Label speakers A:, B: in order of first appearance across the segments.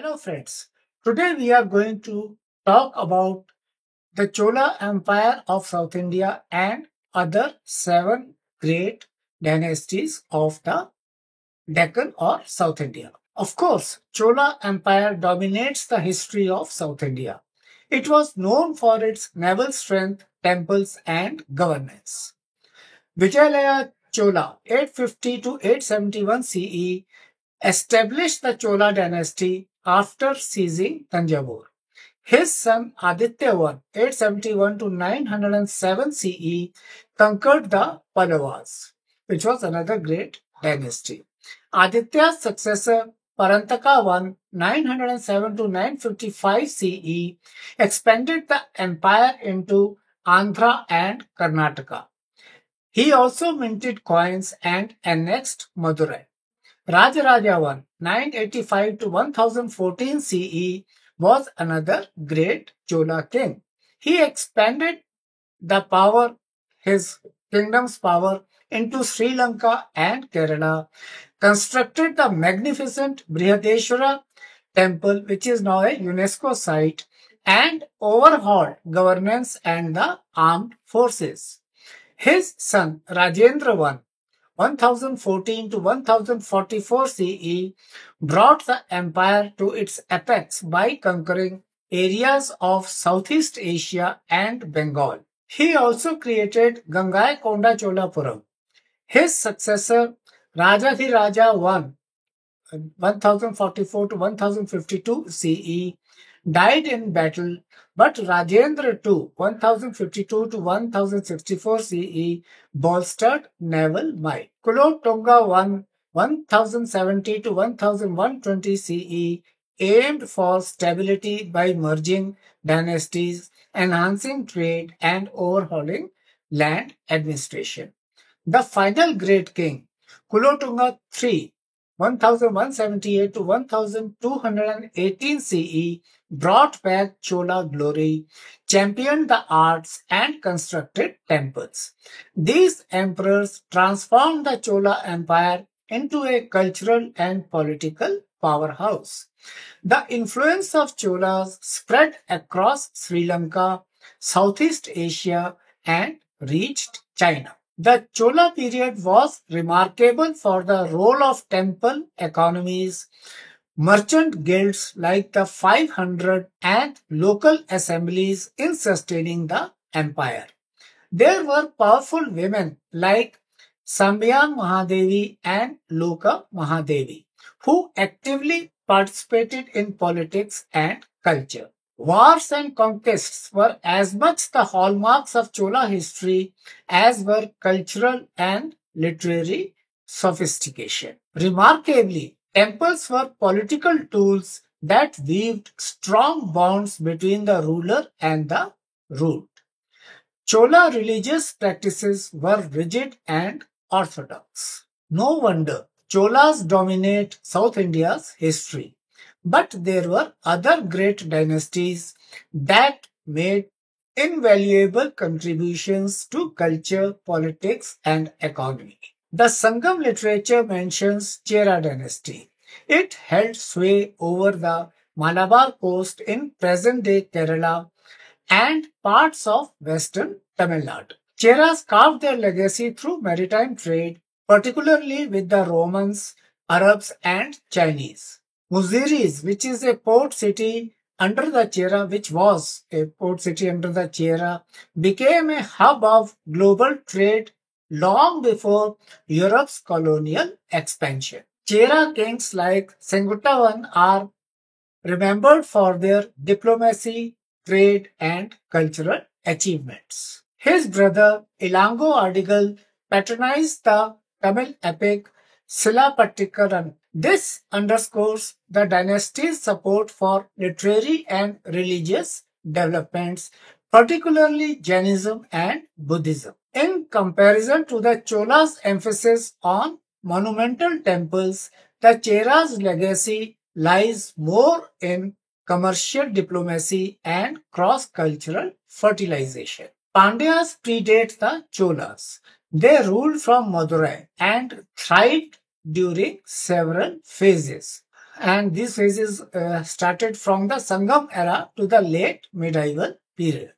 A: Hello friends, today we are going to talk about the Chola Empire of South India and other seven great dynasties of the Deccan or South India. Of course, Chola Empire dominates the history of South India. It was known for its naval strength, temples and governance. Vijayalaya Chola 850 to 871 CE established the Chola dynasty after seizing Tanjavur. His son Aditya I, 871 to 907 CE, conquered the Pallavas, which was another great dynasty. Aditya's successor Parantaka I, 907 to 955 CE, expanded the empire into Andhra and Karnataka. He also minted coins and annexed Madurai. Rajaraja I, 985 to 1014 CE, was another great Chola king. He expanded his kingdom's power into Sri Lanka and Kerala, constructed the magnificent Brihadeshwara temple, which is now a UNESCO site, and overhauled governance and the armed forces. His son Rajendra I, 1014 to 1044 CE, brought the empire to its apex by conquering areas of Southeast Asia and Bengal. He also created Gangaikonda Cholapuram. His successor Rajadhiraja I, 1044 to 1052 CE, died in battle, but Rajendra II, 1052 to 1064 CE, bolstered naval might. Kulotunga I, 1070 to 1120 CE, aimed for stability by merging dynasties, enhancing trade, and overhauling land administration. The final great king, Kulotunga III, 1178 to 1218 CE, brought back Chola glory, championed the arts, and constructed temples. These emperors transformed the Chola Empire into a cultural and political powerhouse. The influence of Cholas spread across Sri Lanka, Southeast Asia, and reached China. The Chola period was remarkable for the role of temple economies, merchant guilds like the 500, and local assemblies in sustaining the empire. There were powerful women like Sambhyan Mahadevi and Loka Mahadevi who actively participated in politics and culture. Wars and conquests were as much the hallmarks of Chola history as were cultural and literary sophistication. Remarkably, temples were political tools that weaved strong bonds between the ruler and the ruled. Chola religious practices were rigid and orthodox. No wonder Cholas dominate South India's history. But there were other great dynasties that made invaluable contributions to culture, politics, and economy. The Sangam literature mentions Chera dynasty. It held sway over the Malabar coast in present-day Kerala and parts of western Tamil Nadu. Cheras carved their legacy through maritime trade, particularly with the Romans, Arabs, and Chinese. Muziris, which is a port city under the Chera, became a hub of global trade long before Europe's colonial expansion. Chera kings like Senghutta I are remembered for their diplomacy, trade, and cultural achievements. His brother Ilango Adigal patronized the Tamil epic Silapattikaran. This underscores the dynasty's support for literary and religious developments, particularly Jainism and Buddhism. In comparison to the Cholas' emphasis on monumental temples, the Chera's legacy lies more in commercial diplomacy and cross-cultural fertilization. Pandyas predate the Cholas. They ruled from Madurai and thrived during several phases. and this phase is started from the Sangam era to the late medieval period.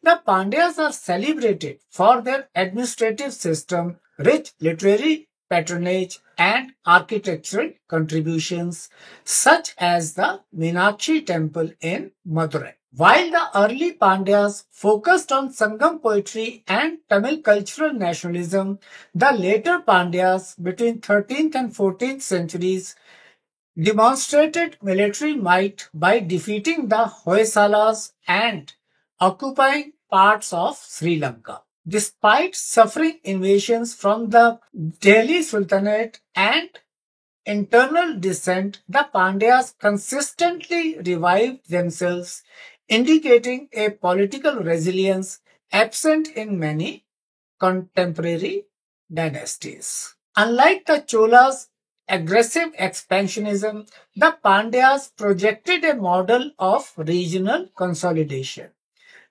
A: The Pandyas are celebrated for their administrative system, rich literary patronage, and architectural contributions, such as the Meenakshi temple in Madurai. While the early Pandyas focused on Sangam poetry and Tamil cultural nationalism, the later Pandyas between 13th and 14th centuries demonstrated military might by defeating the Hoysalas and occupying parts of Sri Lanka. Despite suffering invasions from the Delhi Sultanate and internal dissent, the Pandyas consistently revived themselves, indicating a political resilience absent in many contemporary dynasties. Unlike the Cholas' aggressive expansionism, the Pandyas projected a model of regional consolidation.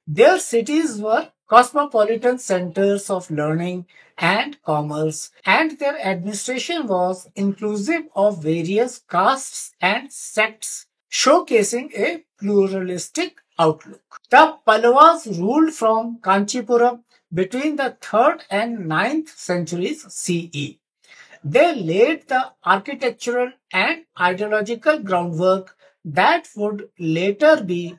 A: Their cities were cosmopolitan centers of learning and commerce, and their administration was inclusive of various castes and sects, showcasing a pluralistic outlook. The Pallavas ruled from Kanchipuram between the 3rd and 9th centuries CE. They laid the architectural and ideological groundwork that would later be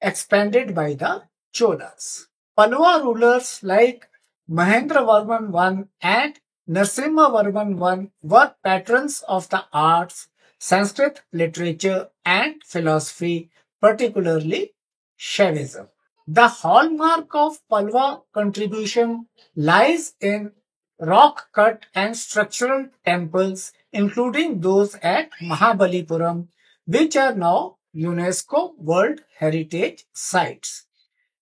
A: expanded by the Cholas. Pallava rulers like Mahendravarman I and Narasimhavarman I were patrons of the arts, Sanskrit literature, and philosophy, particularly Shaivism. The hallmark of Pallava contribution lies in rock cut and structural temples, including those at Mahabalipuram, which are now UNESCO World Heritage Sites.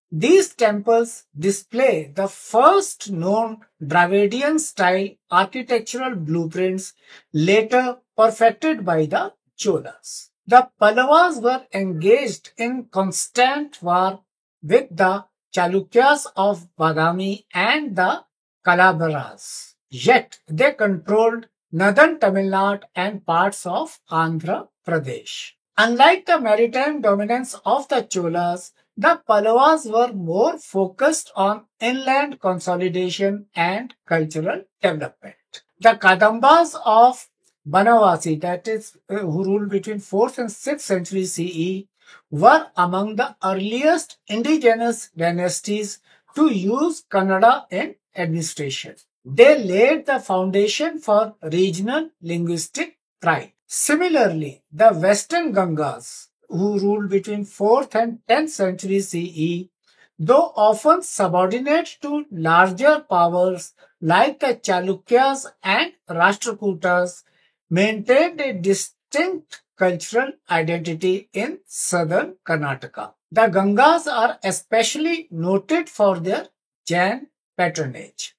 A: These temples display the first known Dravidian style architectural blueprints later perfected by the Cholas. The Pallavas were engaged in constant war with the Chalukyas of Badami and the Kalabharas. Yet they controlled northern Tamil Nadu and parts of Andhra Pradesh. Unlike the maritime dominance of the Cholas, the Pallavas were more focused on inland consolidation and cultural development. The Kadambas of Banavasi, that is, who ruled between 4th and 6th century CE, were among the earliest indigenous dynasties to use Kannada in administration. They laid the foundation for regional linguistic pride. Similarly, the Western Gangas, who ruled between 4th and 10th century CE, though often subordinate to larger powers like the Chalukyas and Rashtrakutas, maintained a distinct cultural identity in southern Karnataka. The Gangas are especially noted for their Jain patronage.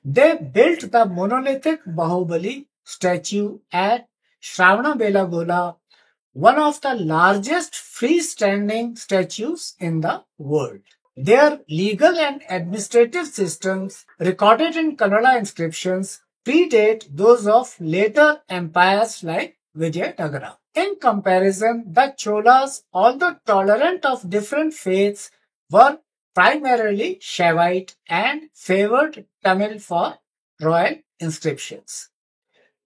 A: They built the monolithic Bahubali statue at Shravanabelagola, one of the largest freestanding statues in the world. Their legal and administrative systems, recorded in Kannada inscriptions, predate those of later empires like Vijayanagara. In comparison, the Cholas, although tolerant of different faiths, were primarily Shaivite and favored Tamil for royal inscriptions.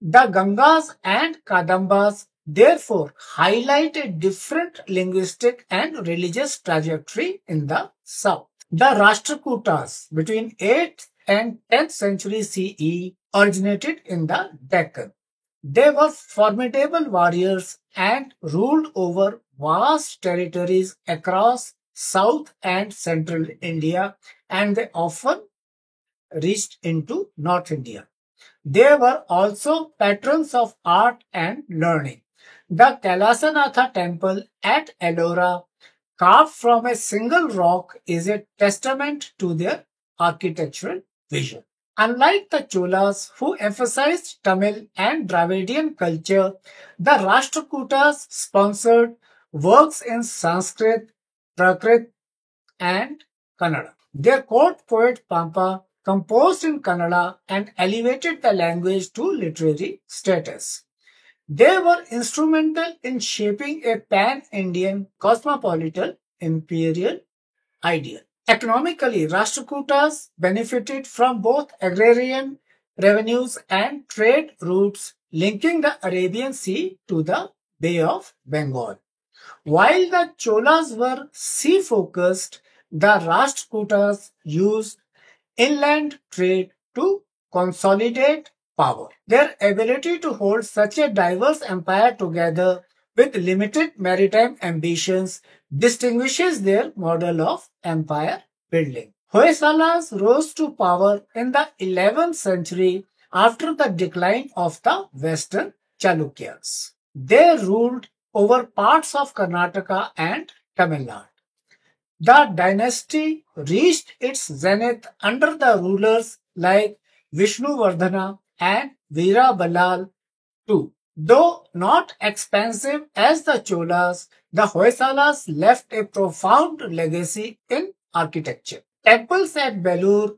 A: The Gangas and Kadambas therefore highlight a different linguistic and religious trajectory in the south. The Rashtrakutas between 8th and 10th century CE originated in the Deccan. They were formidable warriors and ruled over vast territories across South and Central India, and they often reached into North India. They were also patrons of art and learning. The Kailasanatha temple at Ellora, carved from a single rock, is a testament to their architectural vision. Unlike the Cholas, who emphasized Tamil and Dravidian culture, the Rashtrakutas sponsored works in Sanskrit, Prakrit, and Kannada. Their court poet Pampa composed in Kannada and elevated the language to literary status. They were instrumental in shaping a pan-Indian cosmopolitan imperial ideal. Economically, Rashtrakutas benefited from both agrarian revenues and trade routes linking the Arabian Sea to the Bay of Bengal. While the Cholas were sea-focused, the Rashtrakutas used inland trade to consolidate power. Their ability to hold such a diverse empire together with limited maritime ambitions distinguishes their model of empire building. Hoysalas rose to power in the 11th century after the decline of the Western Chalukyas. They ruled over parts of Karnataka and Tamil Nadu. The dynasty reached its zenith under the rulers like Vishnuvardhana and Veerabalal II. Though not expansive as the Cholas, the Hoysalas left a profound legacy in architecture. Temples at Belur,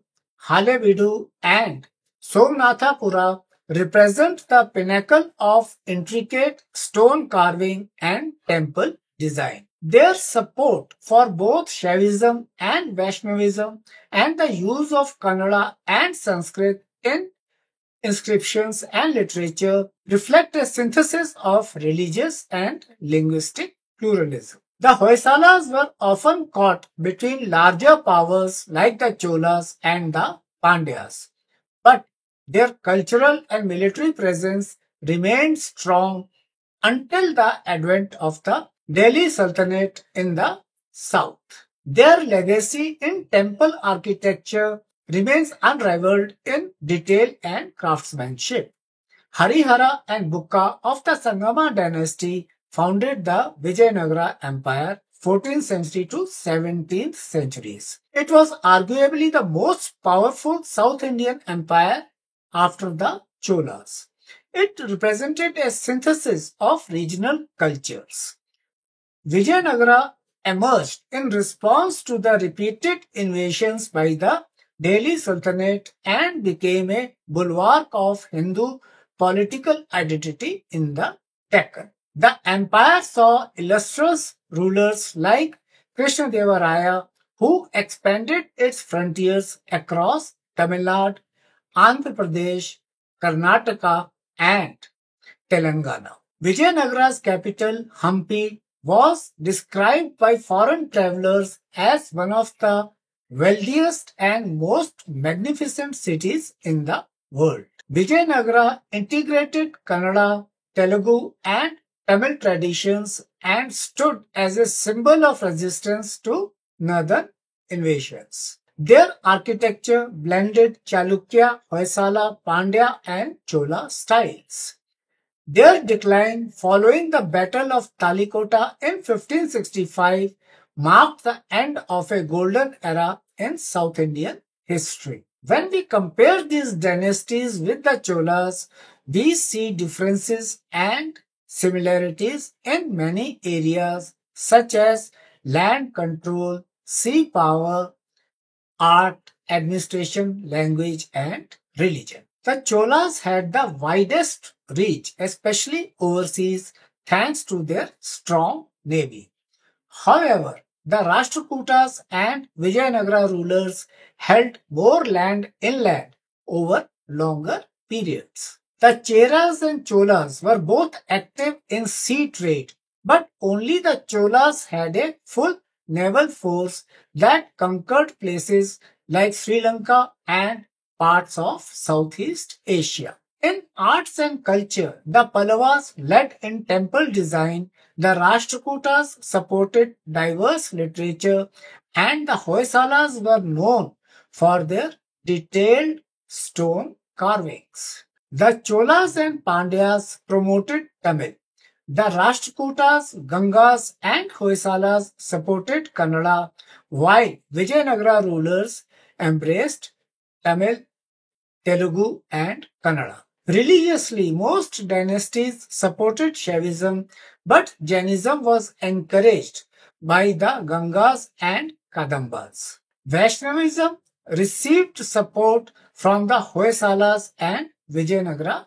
A: Halebeedu, and Somnathapura represent the pinnacle of intricate stone carving and temple design. Their support for both Shaivism and Vaishnavism and the use of Kannada and Sanskrit in inscriptions and literature reflect a synthesis of religious and linguistic pluralism. The Hoysalas were often caught between larger powers like the Cholas and the Pandyas, but their cultural and military presence remained strong until the advent of the Delhi Sultanate in the south. Their legacy in temple architecture remains unrivaled in detail and craftsmanship. Harihara and Bukka of the Sangama dynasty founded the Vijayanagara Empire 14th century to 17th centuries. It was arguably the most powerful South Indian empire after the Cholas. It represented a synthesis of regional cultures. Vijayanagara emerged in response to the repeated invasions by the Delhi Sultanate and became a bulwark of Hindu political identity in the Deccan. The empire saw illustrious rulers like Krishnadevaraya who expanded its frontiers across Tamil Nadu, Andhra Pradesh, Karnataka, and Telangana. Vijayanagara's capital, Hampi, was described by foreign travelers as one of the wealthiest and most magnificent cities in the world. Vijayanagara integrated Kannada, Telugu, and Tamil traditions and stood as a symbol of resistance to northern invasions. Their architecture blended Chalukya, Hoysala, Pandya, and Chola styles. Their decline following the Battle of Talikota in 1565 marked the end of a golden era in South Indian history. When we compare these dynasties with the Cholas, we see differences and similarities in many areas such as land control, sea power, art, administration, language, and religion. The Cholas had the widest reach, especially overseas, thanks to their strong navy. However, the Rashtrakutas and Vijayanagara rulers held more land inland over longer periods. The Cheras and Cholas were both active in sea trade, but only the Cholas had a full naval force that conquered places like Sri Lanka and parts of Southeast Asia. In arts and culture, the Pallavas led in temple design, the Rashtrakutas supported diverse literature, and the Hoysalas were known for their detailed stone carvings. The Cholas and Pandyas promoted Tamil. The Rashtrakutas, Gangas, and Hoysalas supported Kannada, while Vijayanagara rulers embraced Tamil, Telugu, and Kannada. Religiously, most dynasties supported Shaivism, but Jainism was encouraged by the Gangas and Kadambas. Vaishnavism received support from the Hoysalas and Vijayanagara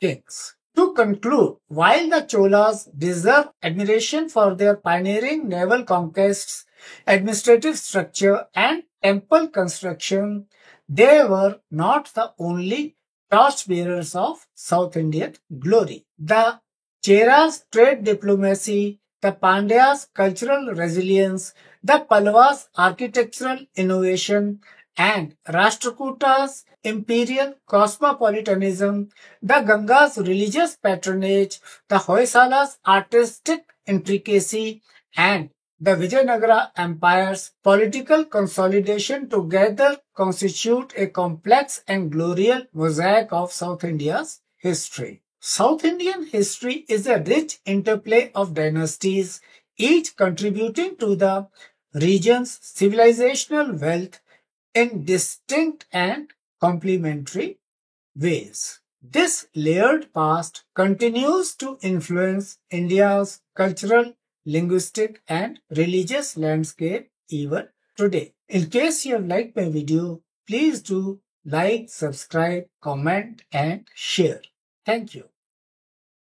A: kings. To conclude, while the Cholas deserve admiration for their pioneering naval conquests, administrative structure, and temple construction, they were not the only torchbearers of South Indian glory. The Chera's trade diplomacy, the Pandyas' cultural resilience, the Palwas' architectural innovation, and Rashtrakuta's imperial cosmopolitanism, the Ganga's religious patronage, the Hoysala's artistic intricacy, and the Vijayanagara Empire's political consolidation together constitute a complex and glorious mosaic of South India's history. South Indian history is a rich interplay of dynasties, each contributing to the region's civilizational wealth in distinct and complementary ways. This layered past continues to influence India's cultural, linguistic, and religious landscape even today. In case you have liked my video, please do like, subscribe, comment, and share. Thank you.